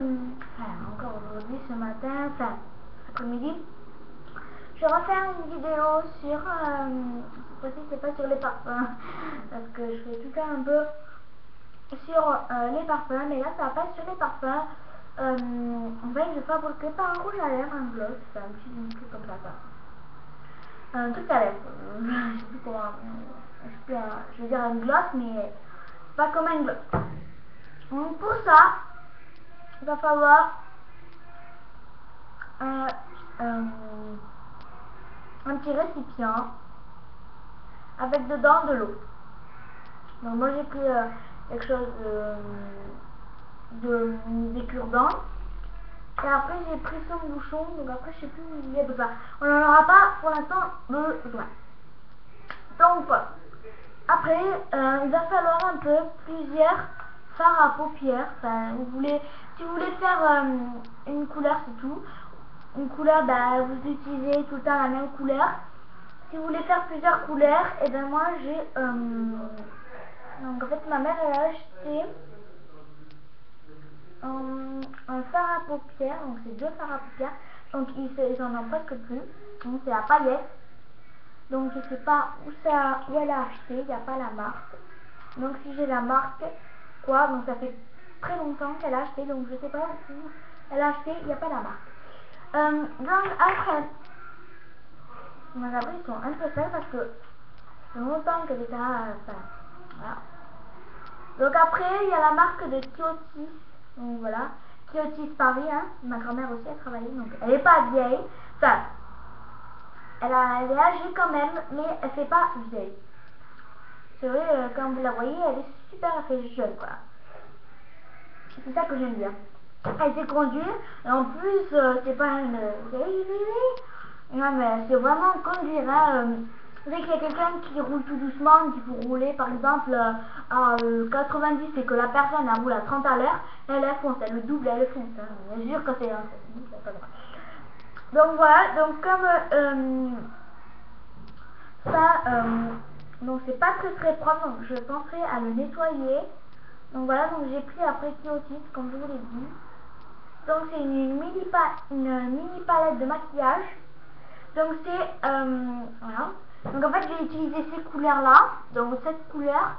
Encore aujourd'hui, ce matin, enfin après-midi, je vais refaire une vidéo sur, cette fois-ci c'est pas sur les parfums, parce que je fais tout le temps un peu sur les parfums, mais là ça va pas être sur les parfums. En fait, je fabriquais pas un rouge à lèvres, un gloss, enfin, un petit truc comme ça, quoi. Un truc à lèvres, je sais plus comment, je veux dire un gloss, mais pas comme un gloss. Donc pour ça, il va falloir un, un, un petit récipient avec dedans de l'eau. Donc moi j'ai pris quelque chose des cure-dents. Et après j'ai pris son bouchon, donc après je sais plus où il est besoin. On n'en aura pas pour l'instant besoin. Donc voilà. Après il va falloir un peu plusieurs fards à paupières. Enfin, si vous voulez faire une couleur, c'est tout. Une couleur, bah, vous utilisez tout le temps la même couleur. Si vous voulez faire plusieurs couleurs, et ben moi j'ai donc en fait ma mère elle a acheté un fard à paupières, donc c'est deux fards à paupières, donc ils en ont presque plus, donc c'est la paillette, donc je sais pas où elle a acheté, il n'y a pas la marque, donc si j'ai la marque, quoi, donc ça fait très longtemps qu'elle a acheté, donc je sais pas où elle a acheté, il n'y a pas la marque. Donc après, mes abris sont un peu sales parce que ça fait longtemps qu'elle était là, enfin, voilà. Donc après, il y a la marque de Kiotis, donc voilà, Kiotis Paris, hein. Ma grand-mère aussi a travaillé, donc elle est pas vieille, enfin, elle est âgée quand même, mais elle fait pas vieille. C'est vrai, quand vous la voyez, elle est super, elle fait jeune, quoi. C'est ça que j'aime bien. Elle sait conduire, et en plus, c'est pas une non, mais c'est vraiment conduire, hein. Vous savez qu'il y a quelqu'un qui roule tout doucement, qu'il faut rouler par exemple à 90 et que la personne elle roule à 30 à l'heure, elle fonce, elle le double, elle le fonce. Hein. Je jure que c'est pas grave. Donc voilà, donc comme ça, donc c'est pas très propre, donc je penserai à le nettoyer. Donc voilà, donc j'ai pris après Kiotis, comme je vous l'ai dit. Donc c'est une mini palette de maquillage. Donc c'est voilà. Donc en fait j'ai utilisé ces couleurs là, donc cette couleur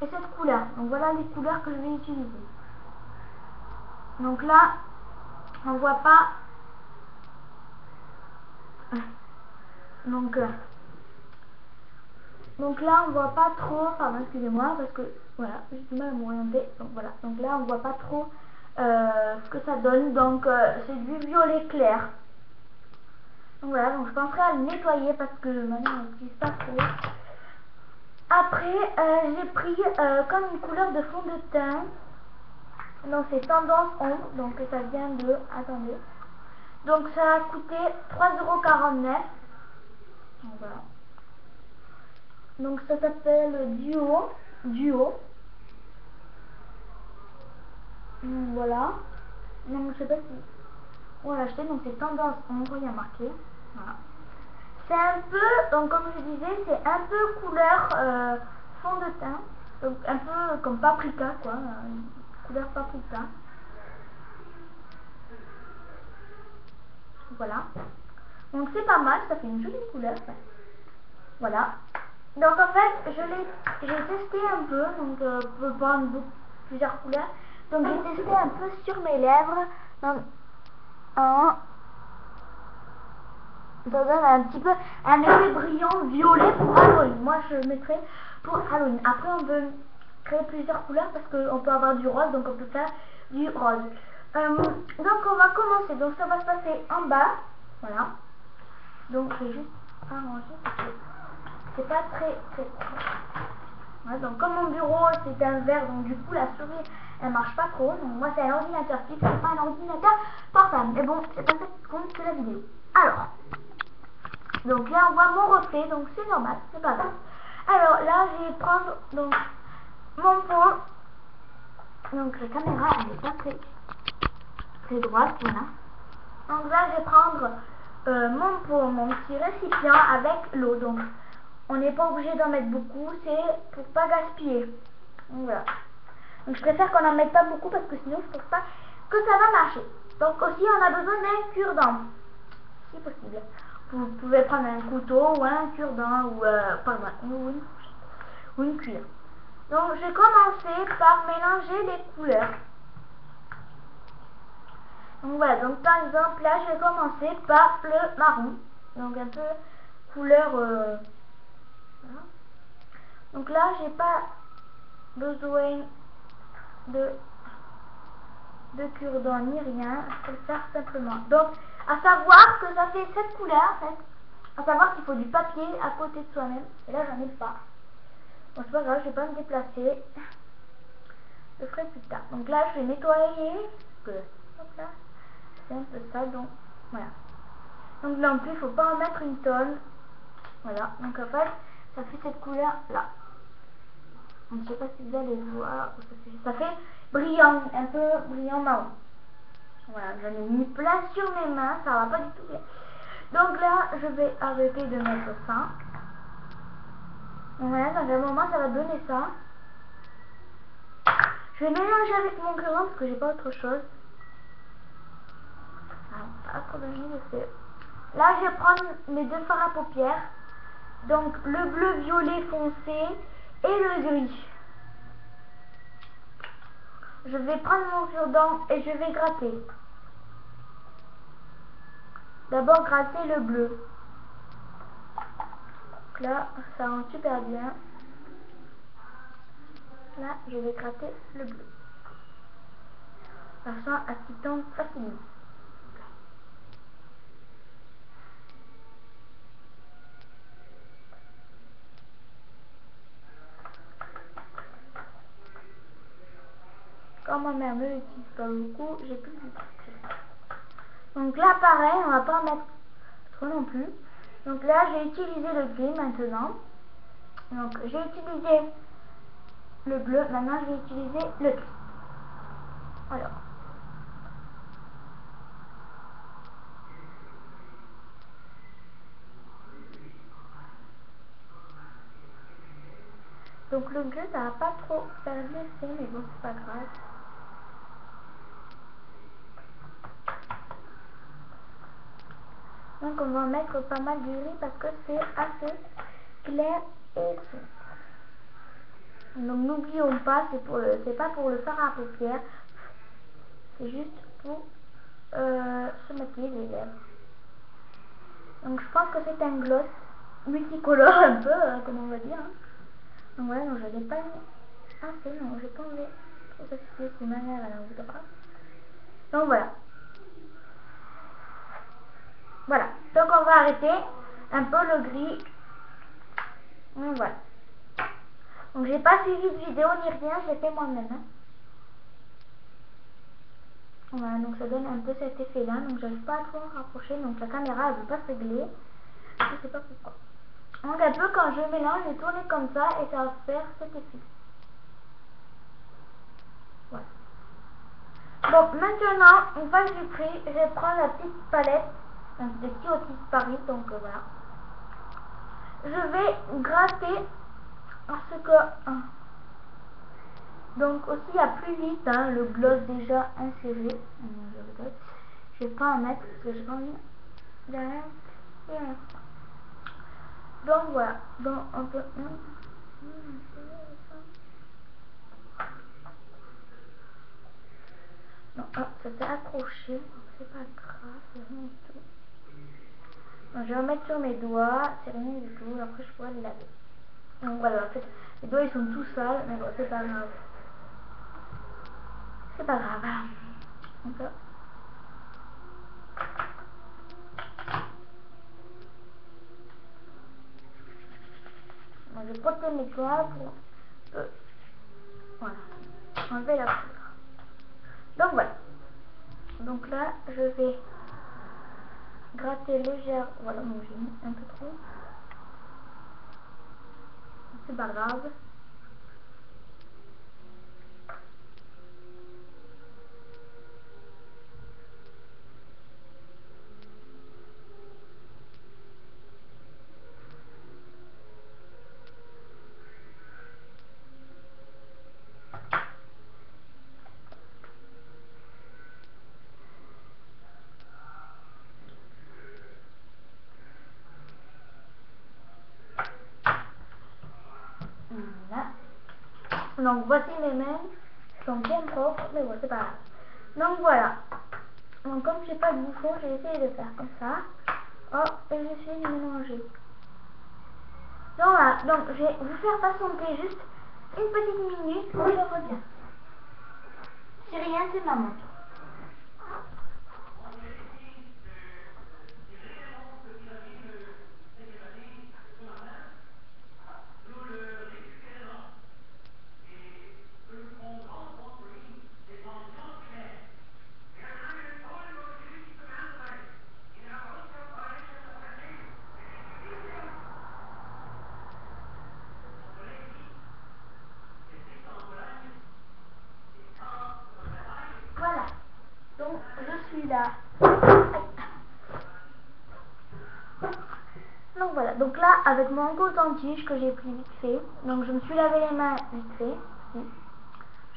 et cette couleur. Donc voilà les couleurs que je vais utiliser. Donc là on voit pas. Donc là on voit pas trop. Pardon, excusez-moi parce que voilà j'ai du mal à m'orienter. Donc voilà. Donc là on voit pas trop ce que ça donne. Donc c'est du violet clair. Donc voilà, donc je penserai à le nettoyer parce que maintenant on n'utilise pas trop. Après, j'ai pris comme une couleur de fond de teint. Donc c'est Tendance Ombre, donc ça vient de... Attendez. Donc ça a coûté 3,49 €. Donc voilà. Donc ça s'appelle Duo. Duo. Donc voilà. Donc je sais pas si on l'a acheté, donc c'est Tendance Ombre, il y a marqué. Voilà. C'est un peu, donc comme je disais, c'est un peu couleur fond de teint. Donc un peu comme paprika quoi, couleur paprika. Voilà. Donc c'est pas mal, ça fait une jolie couleur. Voilà. Donc en fait, j'ai testé un peu, donc pour prendre plusieurs couleurs. Donc j'ai testé un peu sur mes lèvres. Donc, ça donne un petit peu un effet brillant violet pour Halloween. Moi je mettrais pour Halloween. Après on peut créer plusieurs couleurs parce qu'on peut avoir du rose, donc on peut faire du rose. Donc on va commencer. Donc ça va se passer en bas. Voilà. Donc je vais juste arranger parce que c'est pas très voilà, donc comme mon bureau c'est un verre, donc du coup la souris elle marche pas trop. Donc moi c'est un ordinateur fixe, c'est pas un ordinateur portable. Mais bon, c'est pas ça qui compte que la vidéo. Alors, donc là on voit mon reflet, donc c'est normal, c'est pas grave. Alors là je vais prendre donc mon pot. Donc la caméra elle est pas très droite, voilà. Donc là je vais prendre mon pot, mon petit récipient avec l'eau. Donc on n'est pas obligé d'en mettre beaucoup, c'est pour pas gaspiller. Donc voilà. Donc je préfère qu'on en mette pas beaucoup parce que sinon je trouve pas que ça va marcher. Donc aussi on a besoin d'un cure-dent, si possible. Vous pouvez prendre un couteau ou un cure-dent ou une cuillère. Donc je vais commencer par mélanger les couleurs. Donc voilà, donc par exemple là je vais commencer par le marron. Donc un peu couleur voilà. Donc là j'ai pas besoin de cure-dent ni rien, je peux le faire simplement. Donc à savoir que ça fait cette couleur en fait. À savoir qu'il faut du papier à côté de soi-même. Et là j'en ai pas. Bon c'est pas grave, je vais pas me déplacer. Je le ferai plus tard. Donc là je vais nettoyer. Hop là. C'est un peu ça, donc voilà. Donc non plus il faut pas en mettre une tonne. Voilà, donc en fait ça fait cette couleur là. Donc, je sais pas si vous allez voir, ça fait brillant, un peu brillant marron. Voilà, j'en ai mis plein sur mes mains, ça va pas du tout bien. Donc là je vais arrêter de mettre ça. Donc voilà, dans un moment ça va donner ça. Je vais mélanger avec mon crayon parce que j'ai pas autre chose. Pas trop de fait. Là je vais prendre mes deux fards à paupières. Donc le bleu violet foncé et le gris. Je vais prendre mon cure-dent et je vais gratter. D'abord gratter le bleu. Donc là ça rend super bien. Là je vais gratter le bleu. De façon à ce qu'il tombe facilement. Quand ma mère ne l'utilise pas beaucoup, j'ai plus du tout. Donc là pareil, on va pas en mettre trop non plus. Donc là j'ai utilisé le gris maintenant. Donc j'ai utilisé le bleu, maintenant je vais utiliser le gris. Alors. Donc le gris ça va pas trop faire l'effet, mais bon c'est pas grave. Donc on va mettre pas mal de gris parce que c'est assez clair et sombre. Donc n'oublions pas, c'est pas pour le fard à paupières, c'est juste pour se maquiller les lèvres. Donc je pense que c'est un gloss multicolore un peu, comme on va dire. Hein. Donc voilà, donc je l'ai pas mis assez, non, j'ai pas enlevé trop facile si ma mère elle en voudra. Donc voilà. Voilà, donc on va arrêter un peu le gris. Donc voilà. Donc j'ai pas suivi de vidéo ni rien, j'ai fait moi-même. Hein. Voilà, donc ça donne un peu cet effet là, donc j'arrive pas à trop me rapprocher, donc la caméra elle veut pas se régler. Je sais pas pourquoi. Donc un peu quand je mélange, je vais tourner comme ça et ça va faire cet effet. Voilà. Bon, maintenant, une fois que j'ai pris, je vais prendre la petite palette, donc des petits Otis Paris, donc voilà. Je vais gratter ce que... donc aussi à plus vite, hein, le gloss déjà inséré. Je vais pas en mettre parce que j'ai pas envie derrière. Donc voilà, donc on peut... Non, ça s'est accroché, donc c'est pas grave, c'est rien du tout. Donc, je vais en mettre sur mes doigts, c'est rien du tout, après je pourrais les laver. Donc voilà, en fait, les doigts ils sont tout sales, mais bon, c'est pas grave. C'est pas grave. Donc là. Bon, je vais frotter mes doigts pour voilà, enlever la poudre. Donc voilà. Donc là, je vais gratter légère. Voilà, bon, j'ai mis un peu trop. C'est pas grave. Donc voici mes mains, elles sont bien propres, mais bon c'est pas grave. Donc voilà. Donc comme j'ai pas de bouffon, j'ai essayé de faire comme ça. Oh, et j'essaie de mélanger. Donc voilà, donc je vais vous faire patienter juste une petite minute, je reviens. C'est rien, c'est ma montre. Voilà, donc je suis là. Donc voilà, donc là avec mon coton-tige que j'ai pris vite fait, donc je me suis lavé les mains vite fait.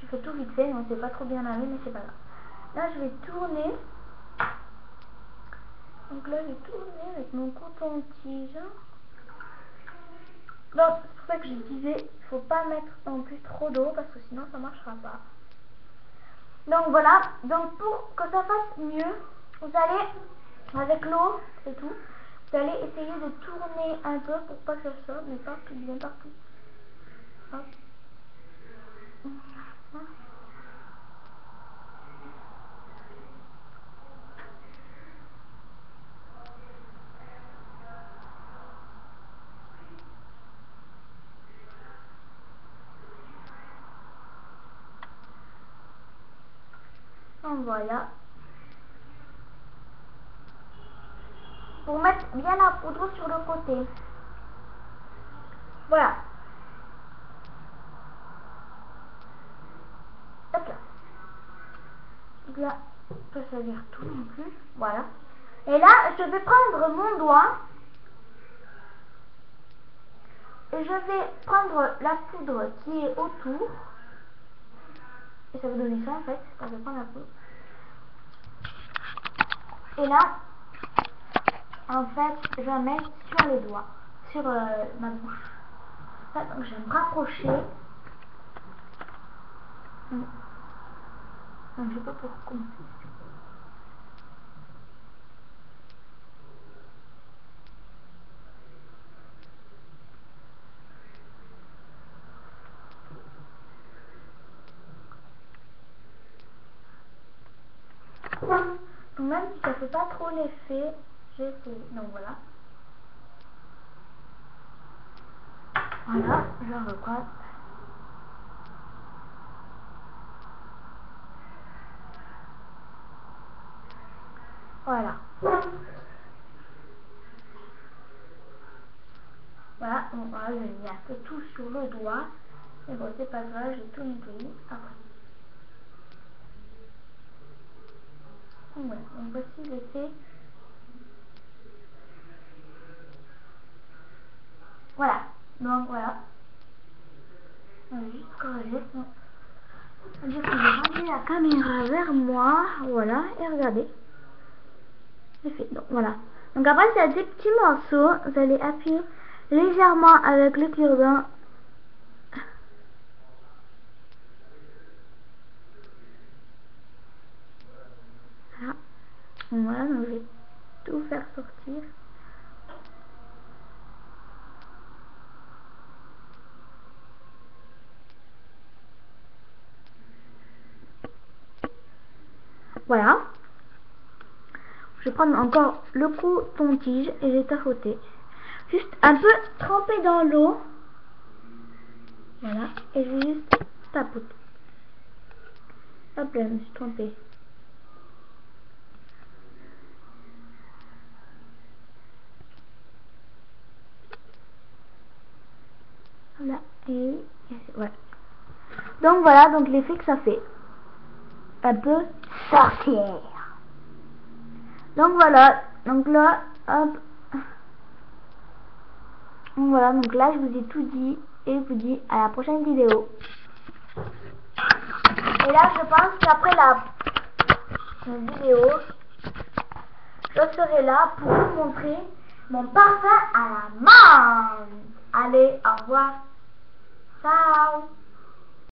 Je fais tout vite fait, donc c'est pas trop bien lavé, mais c'est pas grave. Là je vais tourner. Donc là je vais tourner avec mon coton-tige. Donc c'est pour ça que je disais, il faut pas mettre en plus trop d'eau parce que sinon ça marchera pas. Donc voilà, donc pour que ça fasse mieux, vous allez, avec l'eau, c'est tout, vous allez essayer de tourner un peu pour pas que ça sorte, mais partout, bien partout. Hop. Donc voilà. Pour mettre bien la poudre sur le côté. Voilà. Hop là. Donc là, ça veut dire tout non plus. Voilà. Et là, je vais prendre mon doigt. Et je vais prendre la poudre qui est autour. Et ça va donner ça en fait. Je vais prendre la poudre. Et là, en fait, je vais mettre sur les doigts, sur ma bouche. Ça, donc je vais me rapprocher. Donc je sais pas pourquoi. Donc même si ça fait pas trop l'effet, j'essaie. Donc voilà. Voilà, je reprends. Voilà. Voilà, donc voilà, je mets un peu tout sur le doigt. Mais bon, c'est pas grave, j'ai tout nettoyé après. Donc voilà, donc voici l'effet. Voilà, donc voilà. On va juste corriger. Du coup, je vais ramener la caméra vers moi. Voilà, et regardez. C'est fait. Donc voilà. Donc après, c'est des petits morceaux. Vous allez appuyer légèrement avec le cure-dent. Voilà. Voilà, donc je vais tout faire sortir. Voilà. Je vais prendre encore le coton-tige et je vais tapoter. Juste un peu trempé dans l'eau. Voilà. Et je vais juste tapoter. Hop là, je me suis trompée. Voilà. Et voilà. Donc voilà, donc l'effet que ça fait. Un peu sorcière. Donc voilà, donc là, hop. Donc voilà, donc là je vous ai tout dit et je vous dis à la prochaine vidéo. Et là je pense qu'après la vidéo, je serai là pour vous montrer mon parfum à la menthe. Allez, au revoir. Ciao.